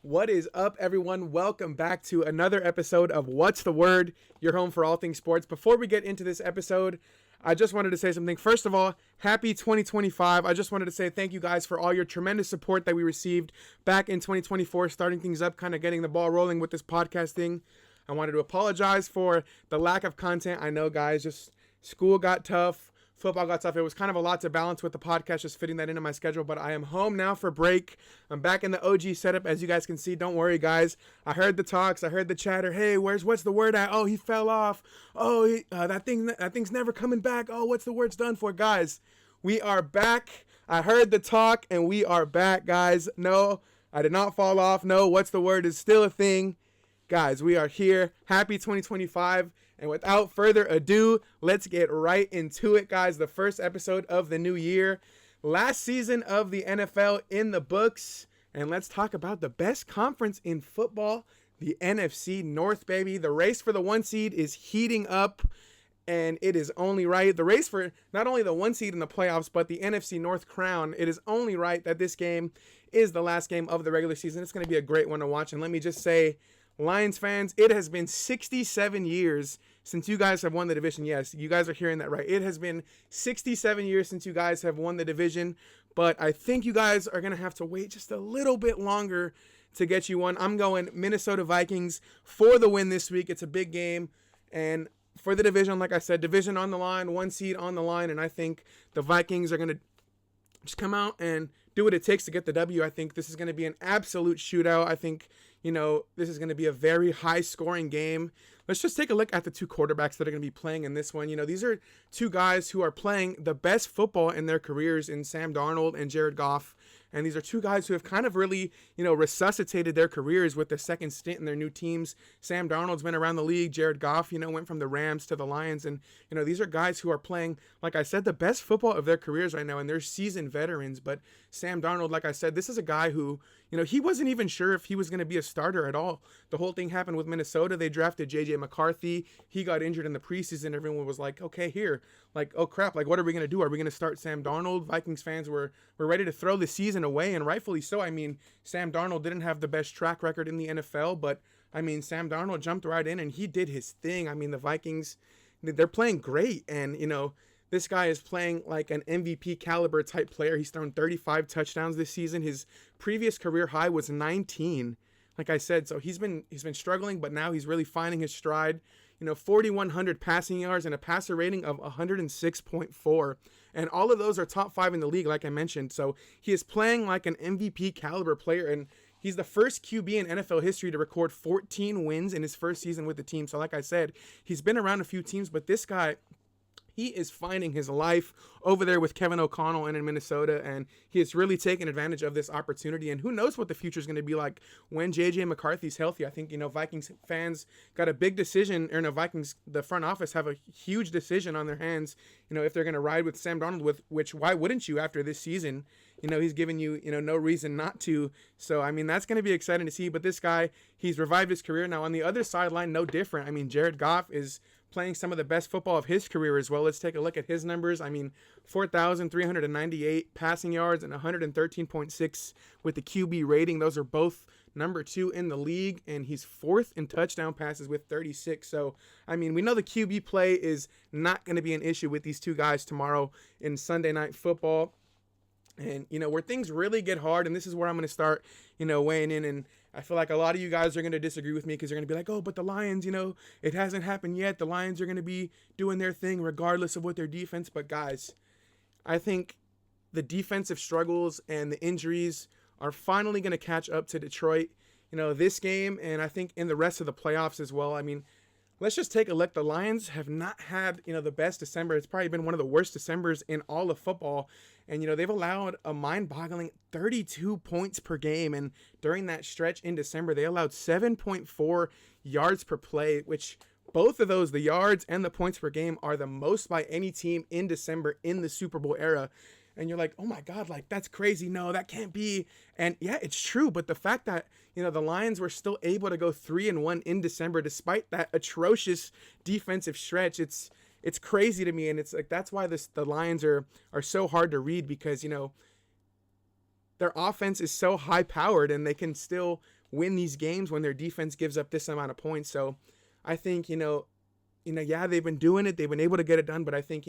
What is up, everyone? Welcome back to another episode of What's the Word, your home for all things sports. Before we get into this episode, I just wanted to say something. First of all, happy 2025. I just wanted to say thank you guys for all your tremendous support that we received back in 2024, starting things up, kind of getting the ball rolling with this podcasting. I wanted to apologize for the lack of content. I know, guys, just school got tough. Football got tough. It was kind of a lot to balance with the podcast, just fitting that into my schedule. But I am home now for break. I'm back in the OG setup, as you guys can see. Don't worry, guys. I heard the talks. I heard the chatter. Hey, what's the word at? Oh, he fell off. Oh, that thing's never coming back. Oh, what's the word's done for, guys? We are back. I heard the talk, and we are back, guys. No, I did not fall off. No, what's the word is still a thing. Guys, we are here. Happy 2025. And without further ado, let's get right into it, guys. The first episode of the new year. Last season of the NFL in the books. And let's talk about the best conference in football, the NFC North, baby. The race for the 1 seed is heating up. And it is only right. The race for not only the 1 seed in the playoffs, but the NFC North crown. It is only right that this game is the last game of the regular season. It's going to be a great one to watch. And let me just say, Lions fans, it has been 67 years since you guys have won the division. Yes, you guys are hearing that right. It has been 67 years since you guys have won the division, but I think you guys are going to have to wait just a little bit longer to get you one. I'm going Minnesota Vikings for the win this week. It's a big game, and for the division, like I said, division on the line, 1 seed on the line, and I think the Vikings are going to just come out and do what it takes to get the W. I think this is going to be an absolute shootout. I think, this is going to be a very high-scoring game. Let's just take a look at the 2 quarterbacks that are going to be playing in this one. These are 2 guys who are playing the best football in their careers in Sam Darnold and Jared Goff. And these are 2 guys who have kind of really, resuscitated their careers with the second stint in their new teams. Sam Darnold's been around the league. Jared Goff, went from the Rams to the Lions. And, these are guys who are playing, like I said, the best football of their careers right now. And they're seasoned veterans. But Sam Darnold, like I said, this is a guy who, he wasn't even sure if he was going to be a starter at all. The whole thing happened with Minnesota. They drafted J.J. McCarthy. He got injured in the preseason. Everyone was like, okay, here. Like, oh, crap. Like, what are we going to do? Are we going to start Sam Darnold? Vikings fans were ready to throw the season away, and rightfully so. I mean, Sam Darnold didn't have the best track record in the NFL, but, Sam Darnold jumped right in, and he did his thing. The Vikings, they're playing great, and, this guy is playing like an MVP caliber type player. He's thrown 35 touchdowns this season. His previous career high was 19. Like I said, so he's been struggling, but now he's really finding his stride. 4,100 passing yards and a passer rating of 106.4. And all of those are top 5 in the league, like I mentioned. So he is playing like an MVP caliber player, and he's the first QB in NFL history to record 14 wins in his first season with the team. So like I said, he's been around a few teams, but this guy, he is finding his life over there with Kevin O'Connell and in Minnesota, and he has really taken advantage of this opportunity. And who knows what the future is going to be like when J.J. McCarthy's healthy. I think, Vikings fans got a big decision, or Vikings, the front office, have a huge decision on their hands, if they're going to ride with Sam Darnold, which why wouldn't you after this season? He's given you, no reason not to. So, that's going to be exciting to see. But this guy, he's revived his career. Now, on the other sideline, no different. Jared Goff is playing some of the best football of his career as well. Let's take a look at his numbers. 4,398 passing yards and 113.6 with the QB rating. Those are both number 2 in the league, and he's 4th in touchdown passes with 36. So, we know the QB play is not going to be an issue with these 2 guys tomorrow in Sunday Night Football. And, where things really get hard, and this is where I'm going to start, weighing in, and I feel like a lot of you guys are going to disagree with me because you're going to be like, oh, but the Lions, it hasn't happened yet. The Lions are going to be doing their thing regardless of what their defense. But, guys, I think the defensive struggles and the injuries are finally going to catch up to Detroit, this game, and I think in the rest of the playoffs as well. Let's just take a look. The Lions have not had, the best December. It's probably been one of the worst Decembers in all of football. And, they've allowed a mind-boggling 32 points per game. And during that stretch in December, they allowed 7.4 yards per play, which both of those, the yards and the points per game, are the most by any team in December in the Super Bowl era. And you're like, oh my God, like that's crazy. No, that can't be. And yeah, it's true. But the fact that, the Lions were still able to go 3-1 in December, despite that atrocious defensive stretch, it's crazy to me. And it's like, that's why the Lions are so hard to read, because, their offense is so high powered and they can still win these games when their defense gives up this amount of points. So I think, yeah, they've been doing it. They've been able to get it done. But I think,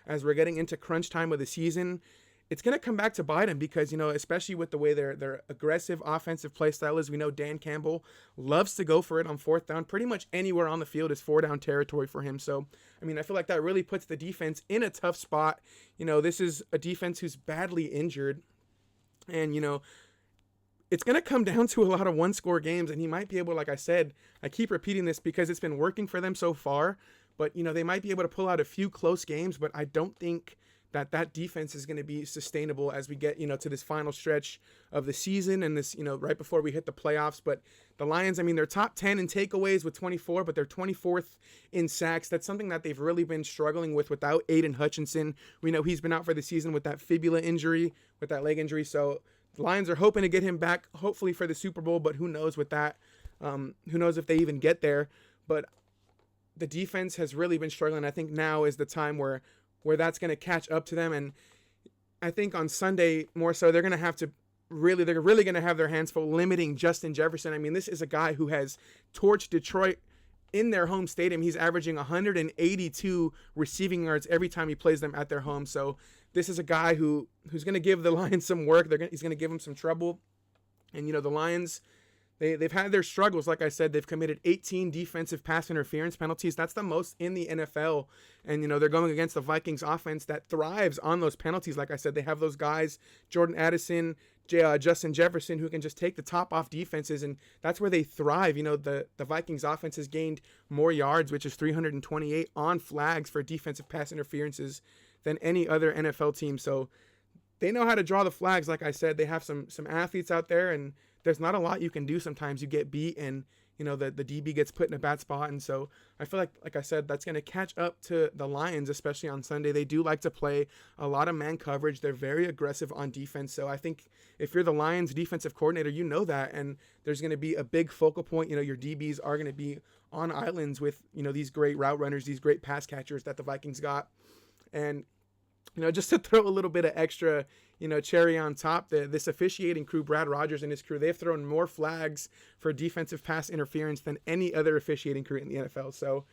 as we're getting into crunch time of the season, it's going to come back to bite them because, especially with the way their aggressive offensive play style is, we know Dan Campbell loves to go for it on fourth down. Pretty much anywhere on the field is 4-down territory for him. So, I feel like that really puts the defense in a tough spot. This is a defense who's badly injured. And, it's going to come down to a lot of one-score games. And he might be able, like I said, I keep repeating this because it's been working for them so far. But, they might be able to pull out a few close games. But I don't think that defense is going to be sustainable as we get, to this final stretch of the season and this, right before we hit the playoffs. But the Lions, they're top 10 in takeaways with 24, but they're 24th in sacks. That's something that they've really been struggling with without Aiden Hutchinson. We know he's been out for the season with that fibula injury, with that leg injury. So the Lions are hoping to get him back, hopefully for the Super Bowl, but who knows with that? Who knows if they even get there? But the defense has really been struggling. I think now is the time where that's going to catch up to them. And I think on Sunday more so, they're going to have to they're really going to have their hands full limiting Justin Jefferson. This is a guy who has torched Detroit in their home stadium. He's averaging 182 receiving yards every time he plays them at their home. So this is a guy who's going to give the Lions some work. He's going to give them some trouble. And, the Lions, they've had their struggles. Like I said, they've committed 18 defensive pass interference penalties. That's the most in the NFL. And, they're going against the Vikings offense that thrives on those penalties. Like I said, they have those guys, Jordan Addison, Justin Jefferson, who can just take the top off defenses. And that's where they thrive. The Vikings offense has gained more yards, which is 328 on flags for defensive pass interferences than any other NFL team. So they know how to draw the flags. Like I said, they have some athletes out there, and there's not a lot you can do. Sometimes you get beat and, the DB gets put in a bad spot. And so I feel like I said, that's going to catch up to the Lions, especially on Sunday. They do like to play a lot of man coverage. They're very aggressive on defense. So I think if you're the Lions defensive coordinator, you know that, and there's going to be a big focal point. Your DBs are going to be on islands with, these great route runners, these great pass catchers that the Vikings got. And, just to throw a little bit of extra, cherry on top, this officiating crew, Brad Rogers and his crew, they've thrown more flags for defensive pass interference than any other officiating crew in the NFL. So,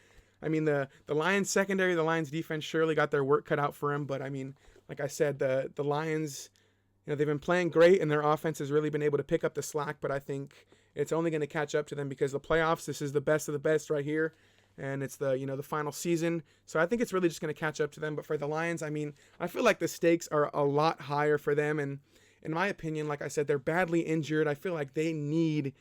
the Lions secondary, the Lions defense surely got their work cut out for them. But, like I said, the Lions, they've been playing great, and their offense has really been able to pick up the slack. But I think it's only going to catch up to them because the playoffs, this is the best of the best right here. And it's the final season. So I think it's really just going to catch up to them. But for the Lions, I feel like the stakes are a lot higher for them. And in my opinion, like I said, they're badly injured. I feel like they need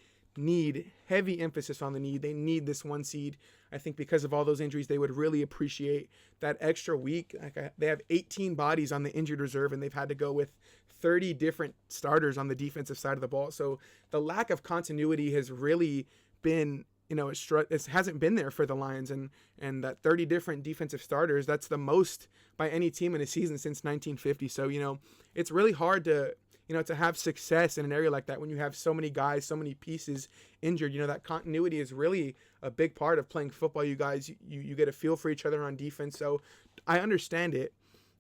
heavy emphasis on the need. They need this one seed. I think because of all those injuries, they would really appreciate that extra week. They have 18 bodies on the injured reserve, and they've had to go with 30 different starters on the defensive side of the ball. So the lack of continuity has really been, it hasn't been there for the Lions, and that 30 different defensive starters, that's the most by any team in a season since 1950. So, it's really hard to have success in an area like that when you have so many guys, so many pieces injured. That continuity is really a big part of playing football. You guys, you get a feel for each other on defense. So I understand it,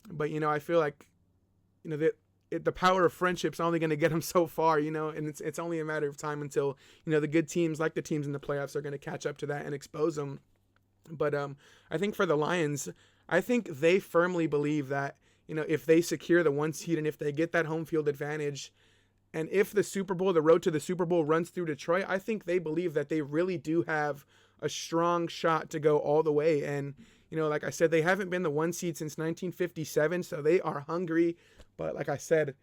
but, I feel like, the power of friendship's only going to get them so far, and it's only a matter of time until, the good teams, like the teams in the playoffs, are going to catch up to that and expose them. But I think for the Lions, I think they firmly believe that, if they secure the one seed and if they get that home field advantage, and if the road to the Super Bowl runs through Detroit, I think they believe that they really do have a strong shot to go all the way. And, like I said, they haven't been the one seed since 1957, so they are hungry. But like I said,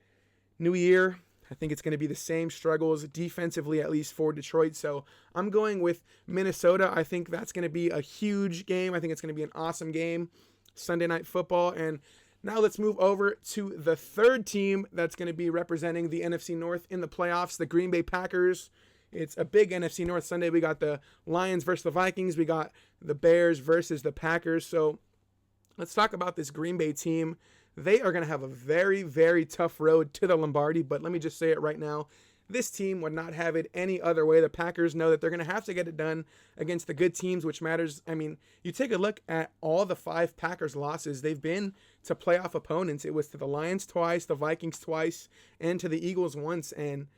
new year, I think it's going to be the same struggles defensively, at least for Detroit. So I'm going with Minnesota. I think that's going to be a huge game. I think it's going to be an awesome game, Sunday Night Football. And now let's move over to the third team that's going to be representing the NFC North in the playoffs, the Green Bay Packers. It's a big NFC North Sunday. We got the Lions versus the Vikings. We got the Bears versus the Packers. So let's talk about this Green Bay team. They are going to have a very, very tough road to the Lombardi, but let me just say it right now. This team would not have it any other way. The Packers know that they're going to have to get it done against the good teams, which matters. You take a look at all the 5 Packers losses. They've been to playoff opponents. It was to the Lions twice, the Vikings twice, and to the Eagles once. And,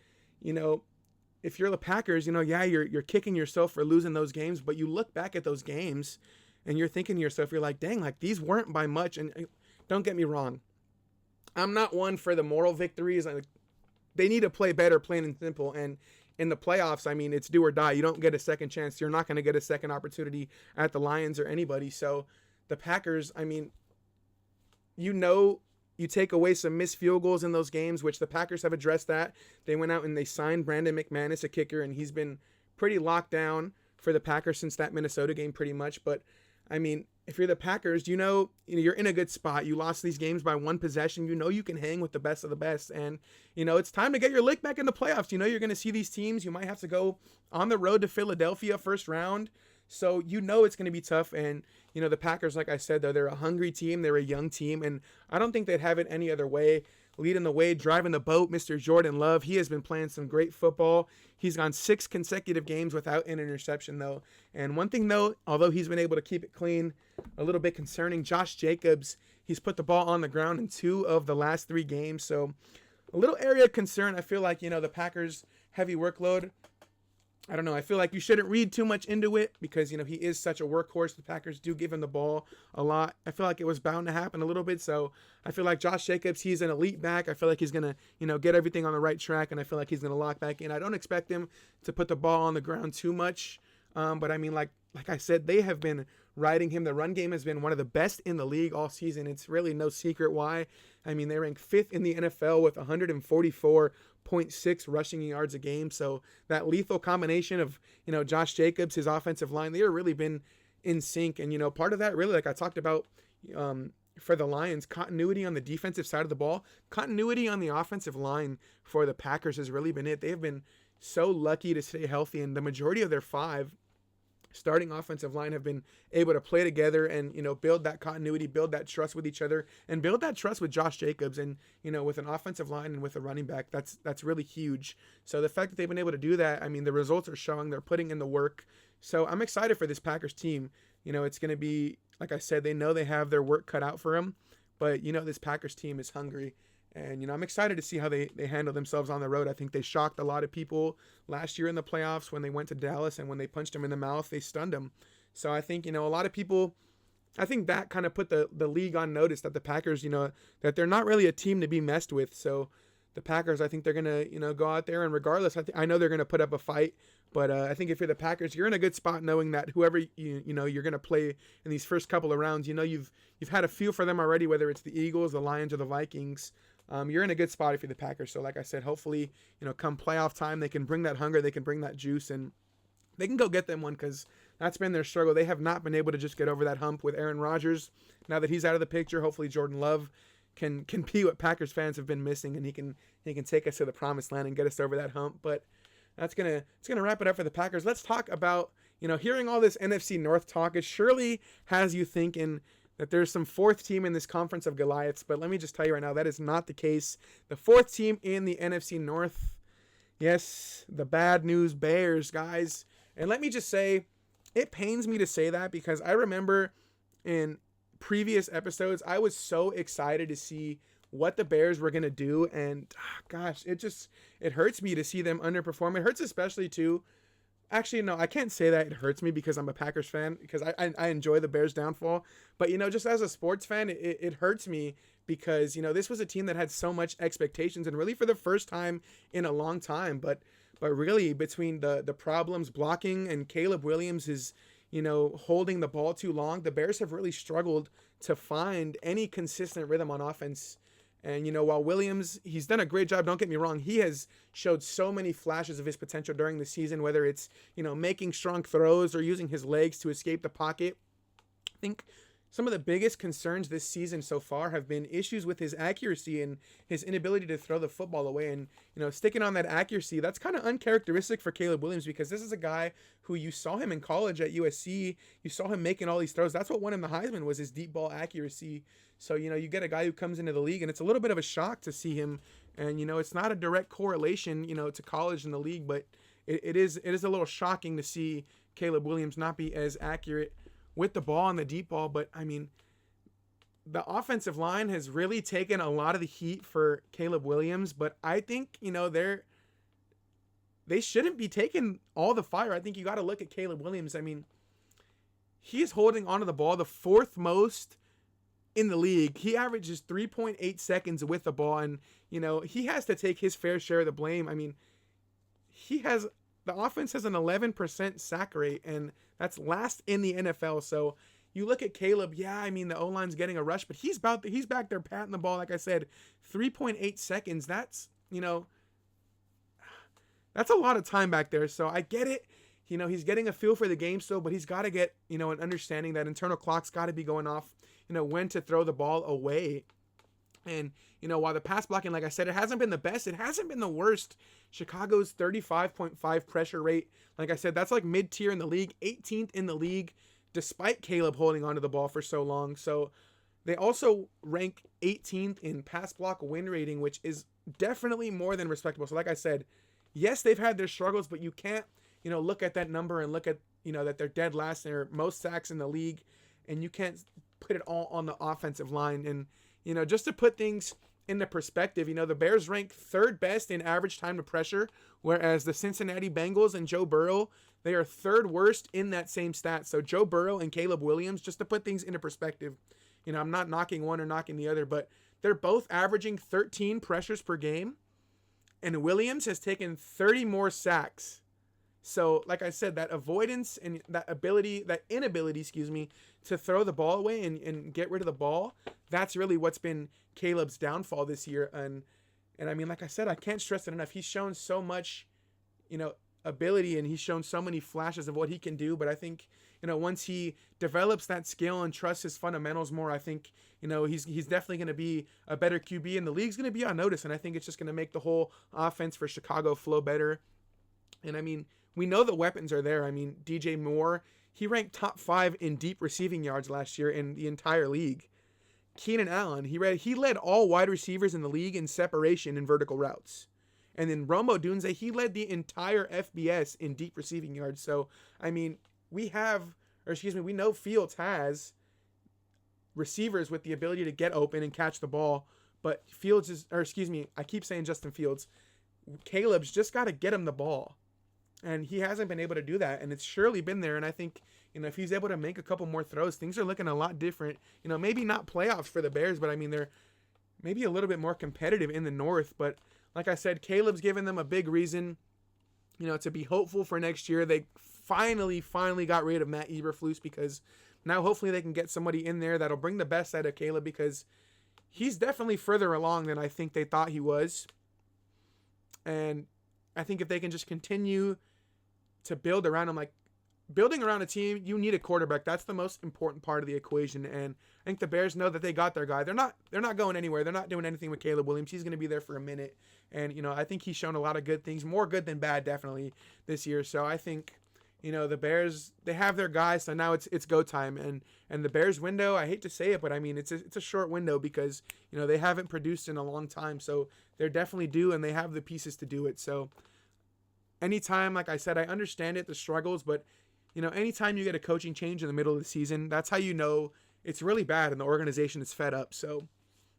if you're the Packers, yeah, you're kicking yourself for losing those games, but you look back at those games and you're thinking to yourself, you're like, dang, like these weren't by much. And don't get me wrong, I'm not one for the moral victories. They need to play better, plain and simple. And in the playoffs, I mean, it's do or die. You don't get a second chance. You're not going to get a second opportunity at the Lions or anybody. So the Packers, I mean, you take away some missed field goals in those games, which the Packers have addressed that. They went out and they signed Brandon McManus, a kicker, and he's been pretty locked down for the Packers since that Minnesota game pretty much. But, I mean, if you're the Packers, you're in a good spot. You lost these games by one possession. You can hang with the best of the best. And, it's time to get your lick back in the playoffs. You're going to see these teams. You might have to go on the road to Philadelphia first round. So it's going to be tough. And, the Packers, like I said, though, they're a hungry team. They're a young team. And I don't think they'd have it any other way. Leading the way, driving the boat, Mr. Jordan Love. He has been playing some great football. He's gone 6 consecutive games without an interception, though. And one thing, though, although he's been able to keep it clean, a little bit concerning, Josh Jacobs, he's put the ball on the ground in 2 of the last 3 games. So a little area of concern. I feel like, the Packers' heavy workload, I don't know. I feel like you shouldn't read too much into it because, he is such a workhorse. The Packers do give him the ball a lot. I feel like it was bound to happen a little bit. So I feel like Josh Jacobs, he's an elite back. I feel like he's going to, get everything on the right track, and I feel like he's going to lock back in. I don't expect him to put the ball on the ground too much. But I mean, like I said, they have been riding him. The run game has been one of the best in the league all season. It's really no secret why. I mean, they rank 5th in the NFL with 144.6 rushing yards a game. So that lethal combination of, Josh Jacobs, his offensive line, they have really been in sync. And, part of that really, like I talked about for the Lions, continuity on the defensive side of the ball, continuity on the offensive line for the Packers has really been it. They have been so lucky to stay healthy, and the majority of their 5 starting offensive line have been able to play together and, build that continuity, build that trust with each other, and build that trust with Josh Jacobs. And, with an offensive line and with a running back, that's really huge. So the fact that they've been able to do that, I mean, the results are showing. They're putting in the work. So I'm excited for this Packers team. It's going to be, like I said, they know they have their work cut out for them, but, this Packers team is hungry. And, I'm excited to see how they handle themselves on the road. I think they shocked a lot of people last year in the playoffs when they went to Dallas, and when they punched them in the mouth, they stunned them. So I think, a lot of people, I think that kind of put the league on notice that the Packers, that they're not really a team to be messed with. So the Packers, I think they're going to, go out there, and regardless, I know they're going to put up a fight. But I think if you're the Packers, you're in a good spot knowing that whoever you're going to play in these first couple of rounds, you've had a feel for them already, whether it's the Eagles, the Lions, or the Vikings. You're in a good spot if you're the Packers. So like I said, hopefully, come playoff time, they can bring that hunger, they can bring that juice, and they can go get them one, because that's been their struggle. They have not been able to just get over that hump with Aaron Rodgers. Now that he's out of the picture, hopefully Jordan Love can be what Packers fans have been missing, and he can take us to the promised land and get us over that hump. But it's gonna wrap it up for the Packers. Let's talk about, hearing all this NFC North talk. It surely has you thinking that there's some 4th team in this conference of Goliaths, but let me just tell you right now, that is not the case. The 4th team in the NFC North, yes, the bad news Bears, guys. And let me just say, it pains me to say that, because I remember in previous episodes, I was so excited to see what the Bears were going to do, and gosh, it hurts me to see them underperform. It hurts especially too. Actually, no, I can't say that it hurts me because I'm a Packers fan, because I enjoy the Bears' downfall. But, just as a sports fan, it hurts me because, this was a team that had so much expectations, and really for the first time in a long time. But really, between the problems blocking and Caleb Williams is, holding the ball too long, the Bears have really struggled to find any consistent rhythm on offense. And, while Williams, he's done a great job, don't get me wrong, he has showed so many flashes of his potential during the season, whether it's, making strong throws or using his legs to escape the pocket. I think some of the biggest concerns this season so far have been issues with his accuracy and his inability to throw the football away. And, sticking on that accuracy, that's kind of uncharacteristic for Caleb Williams, because this is a guy who, you saw him in college at USC. You saw him making all these throws. That's what won him the Heisman, was his deep ball accuracy. So, you get a guy who comes into the league, and it's a little bit of a shock to see him. And, it's not a direct correlation, to college and the league, but it is a little shocking to see Caleb Williams not be as accurate with the ball and the deep ball. But, I mean, the offensive line has really taken a lot of the heat for Caleb Williams, but I think, they shouldn't be taking all the fire. I think you got to look at Caleb Williams. I mean, he is holding onto the ball the fourth most in the league. He averages 3.8 seconds with the ball, and he has to take his fair share of the blame. I mean, the offense has an 11% sack rate, and that's last in the NFL. So you look at Caleb, yeah, I mean, the O-line's getting a rush, but he's back there patting the ball. Like I said, 3.8 seconds. That's a lot of time back there. So I get it. He's getting a feel for the game still, but he's got to get, an understanding that internal clock's got to be going off, when to throw the ball away. And, while the pass blocking, like I said, it hasn't been the best, it hasn't been the worst. Chicago's 35.5 pressure rate, like I said, that's like mid-tier in the league, 18th in the league, despite Caleb holding onto the ball for so long. So they also rank 18th in pass block win rating, which is definitely more than respectable. So like I said, yes, they've had their struggles, but you can't, look at that number and look at, that they're dead last in their most sacks in the league, and you can't put it all on the offensive line. And, just to put things into perspective, the Bears rank third best in average time to pressure, whereas the Cincinnati Bengals and Joe Burrow, they are third worst in that same stat. So Joe Burrow and Caleb Williams, just to put things into perspective, I'm not knocking one or knocking the other, but they're both averaging 13 pressures per game, and Williams has taken 30 more sacks. So, like I said, that avoidance and that inability, to throw the ball away and get rid of the ball, that's really what's been Caleb's downfall this year. And I mean, like I said, I can't stress it enough. He's shown so much, ability, and he's shown so many flashes of what he can do. But I think, once he develops that skill and trusts his fundamentals more, I think, he's definitely going to be a better QB, and the league's going to be on notice. And I think it's just going to make the whole offense for Chicago flow better. And I mean, we know the weapons are there. I mean, DJ Moore, he ranked top 5 in deep receiving yards last year in the entire league. Keenan Allen, he led all wide receivers in the league in separation in vertical routes. And then Rome Odunze, he led the entire FBS in deep receiving yards. So, I mean, we know Fields has receivers with the ability to get open and catch the ball, but I keep saying Justin Fields. Caleb's just got to get him the ball. And he hasn't been able to do that, and it's surely been there. And I think, if he's able to make a couple more throws, things are looking a lot different. Maybe not playoffs for the Bears, but I mean, they're maybe a little bit more competitive in the North. But like I said, Caleb's given them a big reason, to be hopeful for next year. They finally got rid of Matt Eberflus, because now hopefully they can get somebody in there that'll bring the best out of Caleb, because he's definitely further along than I think they thought he was. And I think if they can just continue to build around him, like building around a team, you need a quarterback. That's the most important part of the equation. And I think the Bears know that they got their guy. They're not going anywhere. They're not doing anything with Caleb Williams. He's going to be there for a minute. And, I think he's shown a lot of good things, more good than bad, definitely this year. So I think, the Bears, they have their guys. So now it's go time. And the Bears window, I hate to say it, but I mean, it's a short window, because, they haven't produced in a long time. So they're definitely due, and they have the pieces to do it. So anytime, like I said, I understand the struggles, but, anytime you get a coaching change in the middle of the season, that's how you know it's really bad and the organization is fed up. So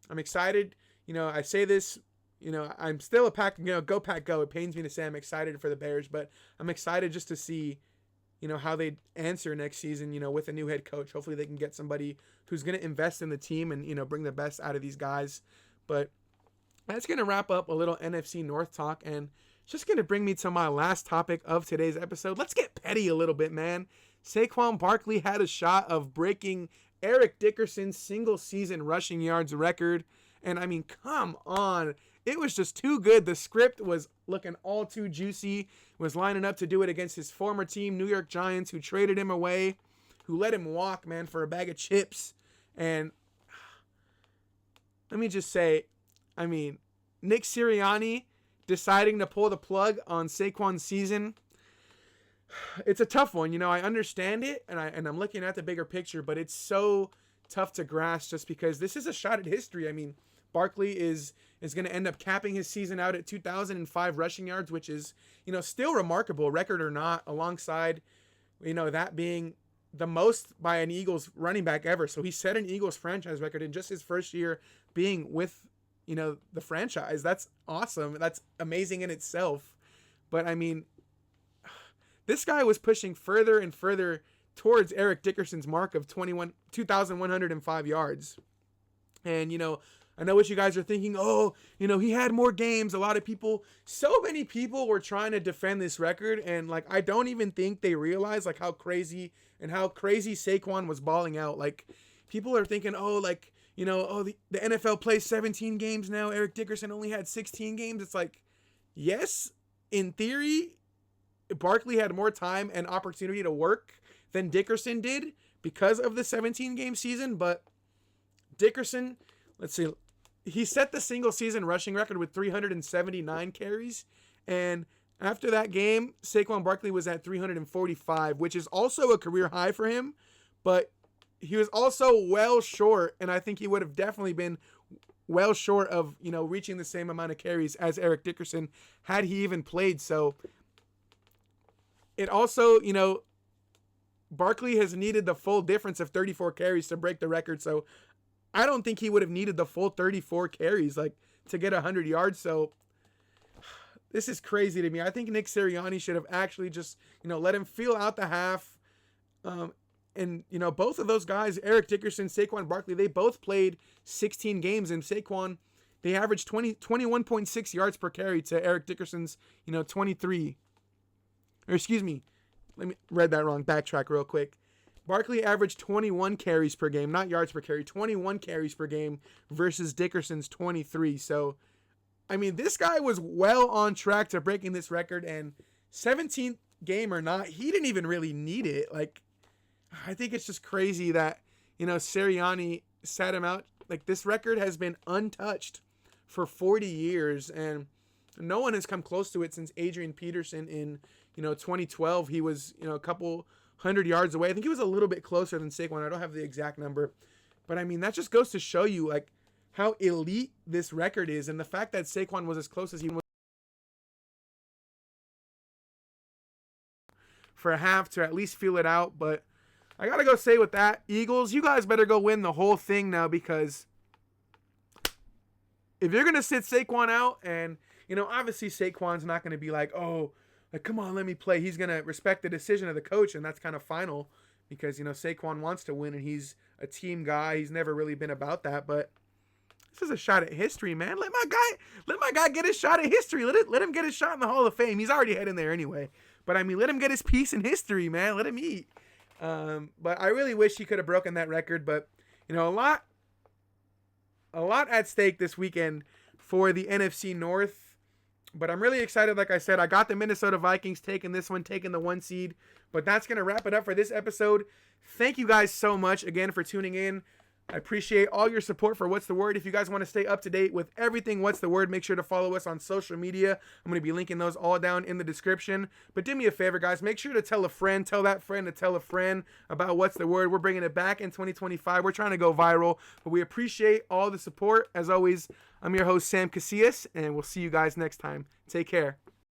I'm excited. I say this, I'm still a Pack, go Pack go. It pains me to say I'm excited for the Bears, but I'm excited just to see, how they answer next season, with a new head coach. Hopefully they can get somebody who's going to invest in the team and, bring the best out of these guys. But that's going to wrap up a little NFC North talk, and just going to bring me to my last topic of today's episode. Let's get petty a little bit, man. Saquon Barkley had a shot of breaking Eric Dickerson's single-season rushing yards record. And, I mean, come on. It was just too good. The script was looking all too juicy. Was lining up to do it against his former team, New York Giants, who traded him away, who let him walk, man, for a bag of chips. And let me just say, I mean, Nick Sirianni deciding to pull the plug on Saquon's season, it's a tough one. I understand it, and I'm looking at the bigger picture, but it's so tough to grasp, just because this is a shot at history. I mean, Barkley is going to end up capping his season out at 2,005 rushing yards, which is, still remarkable, record or not, alongside, that being the most by an Eagles running back ever. So he set an Eagles franchise record in just his first year being with, the franchise. That's awesome. That's amazing in itself. But I mean, this guy was pushing further and further towards Eric Dickerson's mark of 2,105 yards. And, I know what you guys are thinking. Oh, he had more games. So many people were trying to defend this record. And, I don't even think they realized, how crazy Saquon was balling out. People are thinking, the NFL plays 17 games now. Eric Dickerson only had 16 games. It's yes, in theory, Barkley had more time and opportunity to work than Dickerson did because of the 17-game season. But Dickerson, let's see, he set the single season rushing record with 379 carries. And after that game, Saquon Barkley was at 345, which is also a career high for him. But he was also well short, and I think he would have definitely been well short of, reaching the same amount of carries as Eric Dickerson had he even played. So it also, Barkley has needed the full difference of 34 carries to break the record. So I don't think he would have needed the full 34 carries to get 100 yards. So this is crazy to me. I think Nick Sirianni should have actually just, let him feel out the half. And, both of those guys, Eric Dickerson, Saquon Barkley, they both played 16 games. And Saquon, they averaged 21.6 yards per carry to Eric Dickerson's, 23. Or excuse me, read that wrong. Backtrack real quick. Barkley averaged 21 carries per game, not yards per carry, 21 carries per game versus Dickerson's 23. So, I mean, this guy was well on track to breaking this record, and 17th game or not, he didn't even really need it. I think it's just crazy that, Sirianni sat him out. This record has been untouched for 40 years, and no one has come close to it since Adrian Peterson in, 2012. He was, a couple 100 yards away. I think he was a little bit closer than Saquon. I don't have the exact number. But, I mean, that just goes to show you, how elite this record is. And the fact that Saquon was as close as he was for a half to at least feel it out. But I got to go say with that, Eagles, you guys better go win the whole thing now, because if you're going to sit Saquon out, and, obviously Saquon's not going to be come on, let me play. He's going to respect the decision of the coach, and that's kind of final because, Saquon wants to win, and he's a team guy. He's never really been about that, but this is a shot at history, man. Let my guy get his shot at history. Let him get his shot in the Hall of Fame. He's already heading there anyway. But, I mean, let him get his piece in history, man. Let him eat. But I really wish he could have broken that record, but, a lot at stake this weekend for the NFC North. But I'm really excited. Like I said, I got the Minnesota Vikings taking this one, taking the 1 seed. But that's going to wrap it up for this episode. Thank you guys so much again for tuning in. I appreciate all your support for What's the Word. If you guys want to stay up to date with everything What's the Word, make sure to follow us on social media. I'm going to be linking those all down in the description. But do me a favor, guys. Make sure to tell a friend, tell that friend to tell a friend about What's the Word. We're bringing it back in 2025. We're trying to go viral. But we appreciate all the support. As always, I'm your host, Sam Casillas, and we'll see you guys next time. Take care.